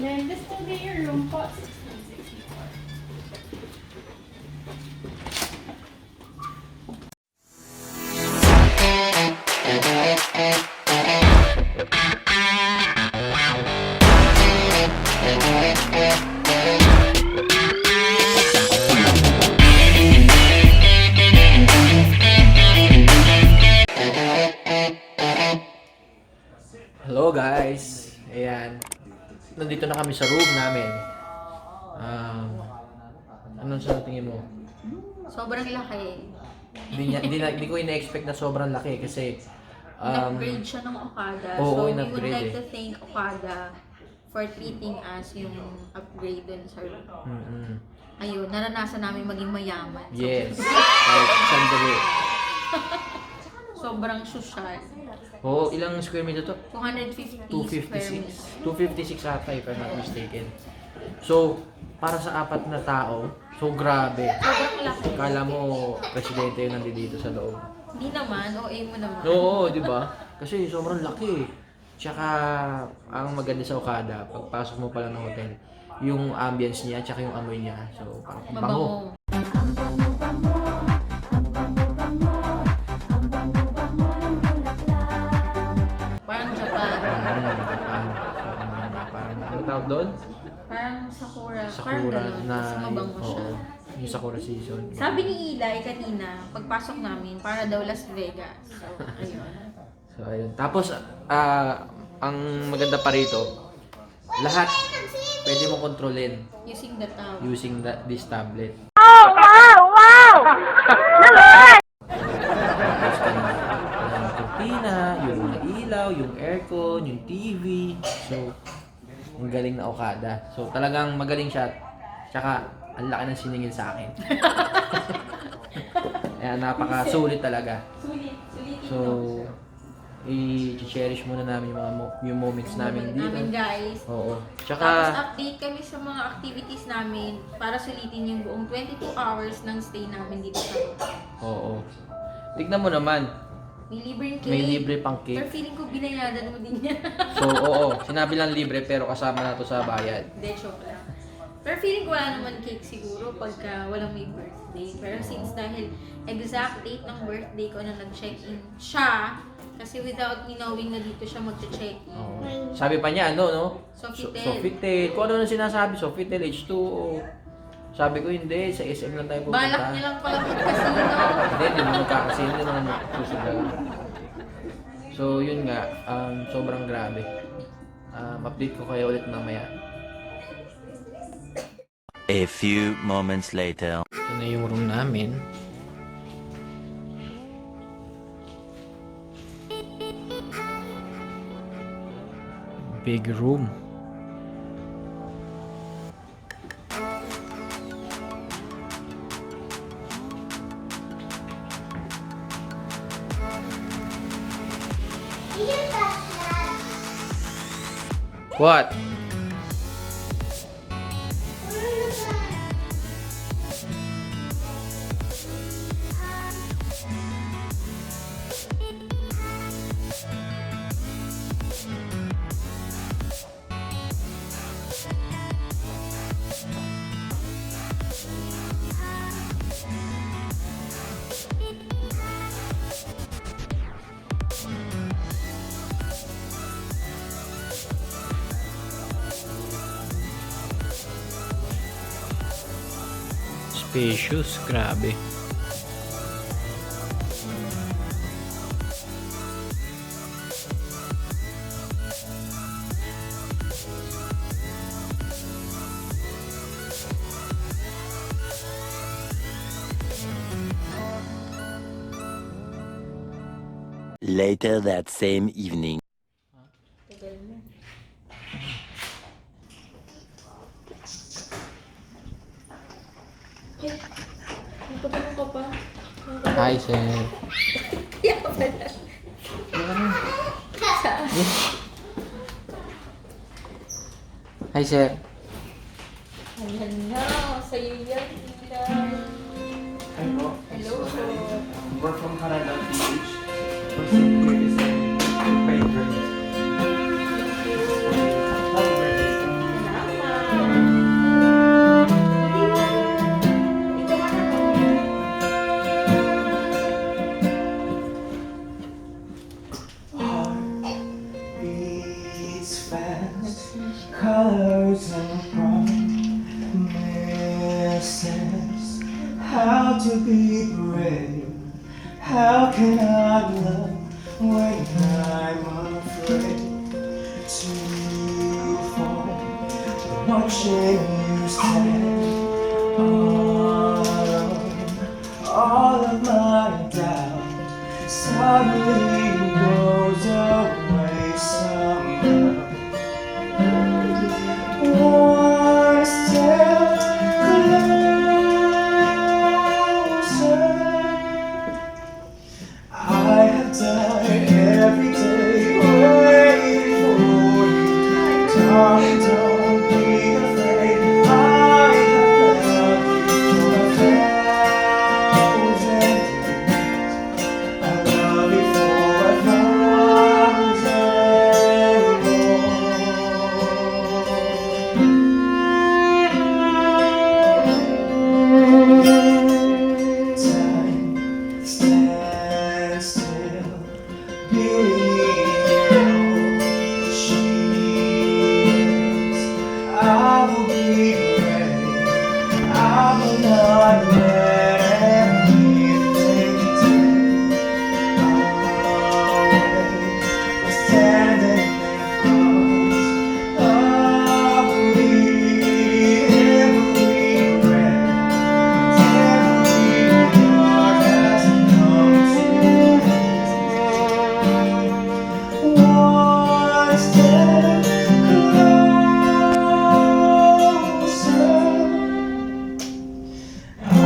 Then this will be your room po, 1664. Hello guys! Ayan. Nandito na kami sa room namin. Anong sa tingin mo? Sobrang laki. Hindi ko ina-expect na sobrang laki kasi In-upgrade siya ng Okada. Oo, So, we would in-upgrade like to thank Okada for treating us yung upgrade dun sa room. Ayun, naranasan namin maging mayaman. Yes. Kahit sandali. Sobrang social. Oo, ilang square meter to? 250 square meters. 256 ata if I'm not mistaken. So, para sa 4 na tao, so grabe. Sobrang laki. Kala mo, presidente yun nandito sa loob. Hindi naman, OA mo naman. Oo, di ba? Kasi sobrang laki. Tsaka, ang maganda sa Okada, pagpasok mo pala ng hotel, yung ambience niya, tsaka yung amoy niya. So, parang bango. Parang Japan. Parang, ano tawag doon? Parang Sakura. Parang Sakura ganun. na, Kasi mabango siya. oo, yung Sakura season. Sabi ni Eli kanina, pagpasok namin, para daw Las Vegas. So, ayun. So, ayun. Tapos, ang maganda pa rito, lahat pwede mo kontrolin Using the tab. using this tablet. Oh, wow! Wow! Tapos ka na yung kurtina, yung mga ilaw, yung aircon, yung TV. So, ang galing na Okada. So, talagang magaling siya. Tsaka, ang laki ng siningil sa akin. Kaya napaka-sulit talaga. So, i-cherish muna namin yung mga yung moments namin dito. Namin guys. Oo. Tapos Tsaka, update kami sa mga activities namin para sulitin yung buong 22 hours ng stay namin dito sa hotel. oo. Tignan mo naman, May libreng cake. may libre pang Pero cake. feeling ko binayadan mo din yan. So, oo. Sinabi lang libre pero kasama na to sa bayad. Hindi, joke lang. Pero feeling ko wala naman cake siguro pagka walang may birthday. Pero since dahil exact date ng birthday ko na nag-check-in siya, kasi without me knowing na dito siya mag-check-in. Oo. Sabi pa niya, ano, no? Sofitel. Sofitel. Kung ano nang sinasabi, Sofitel, H2O. Sabi ko, hindi. Sa SM lang tayo pupunta. Balak niya lang pala mag-casino. Hindi mo magkakasino. Hindi naman susugal. So, yun nga. Sobrang grabe. Update ko kayo ulit mamaya. A few moments later. Ito na yung room namin. Big room. What? Spacious, grabe. Later that same evening. Nagpatanong ka pa? Hi, sir. Yeah, pala. Hi, sir. Ayan na, sa'yo yan. Hello. Hello po. We're from Canada PH. We're celebrating by journey. Happy birthday. fast, colors and promises. How to be brave? How can I love when I'm afraid to fall? Watching you stand alone, all of my doubt suddenly goes away somehow. One step closer. I have died every day waiting for you. Darling, don't be afraid. I have loved you for 1,000 years. I love you for 1,000 more. Time stands still, believe she is. I will be brave. I will not let anything take away. We're standing in front of me. Every breath, every heart has come to one step closer.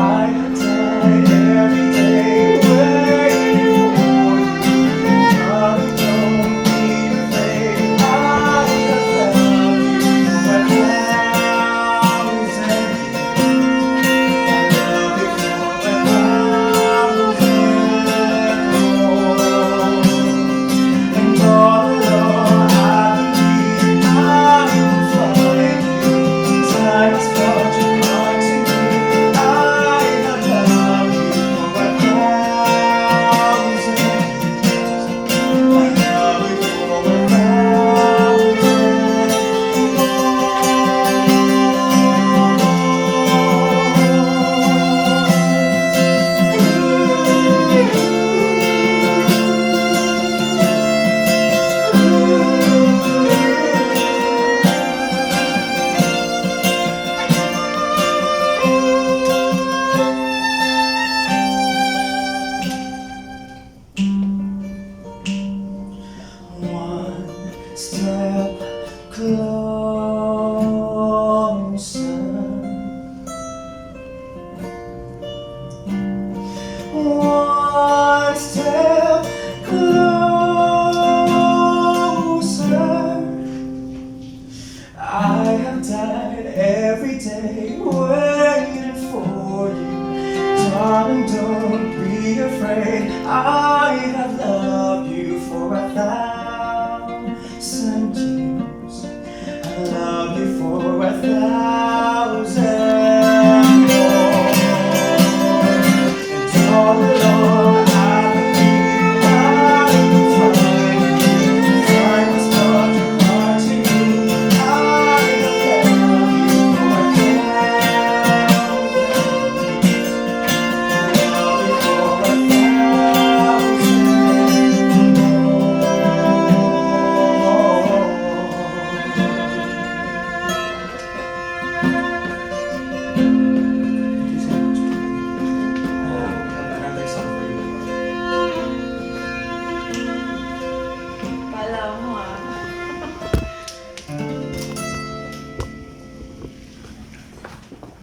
I have died every day waiting for you. Darling, don't be afraid. I have loved you for 1,000 years. I love you for 1,000 more. And all alone I believe I will find you. Time has brought you back to me. I have loved you for 1,000 years. I love you for 1,000 one step closer. One step closer. I have died every day waiting for you. Darling, don't be afraid. I have loved you for 1,000 years. I love you for 1,000 more. And all along I believe I will find you. Time has brought your heart to me. I have loved you for 1,000 years. I love you for 1,000 Another song for you. Pala mo ah.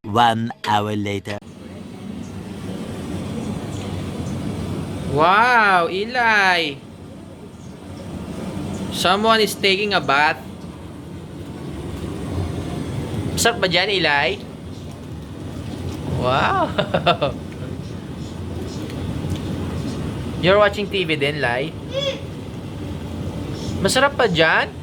One hour later. Wow, Eli! Someone is taking a bath. Masarap ba dyan, Eli? Wow! You're watching TV din, Lai? Masarap pa dyan?